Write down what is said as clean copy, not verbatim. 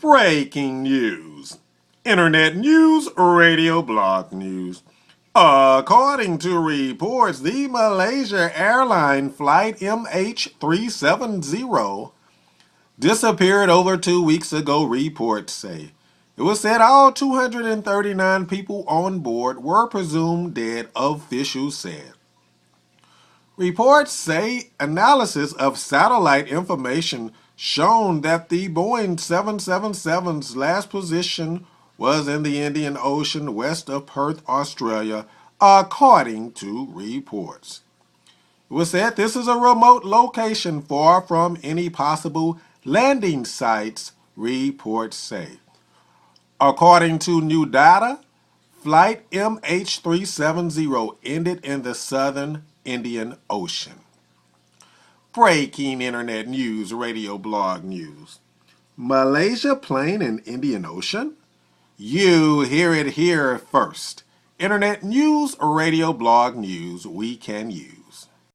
Breaking news. Internet news, radio blog news. According to reports, the Malaysia Airlines Flight MH370 disappeared over 2 weeks ago, reports say. It was said all 239 people on board were presumed dead, officials said. Reports say analysis of satellite information shown that the Boeing 777's last position was in the Indian Ocean west of Perth, Australia, according to reports. It was said this is a remote location far from any possible landing sites, reports say. According to new data, Flight MH370 ended in the southern Indian Ocean. Breaking internet news, radio blog news. Malaysia Plane in Indian Ocean? You hear it here first. Internet news, radio blog news we can use.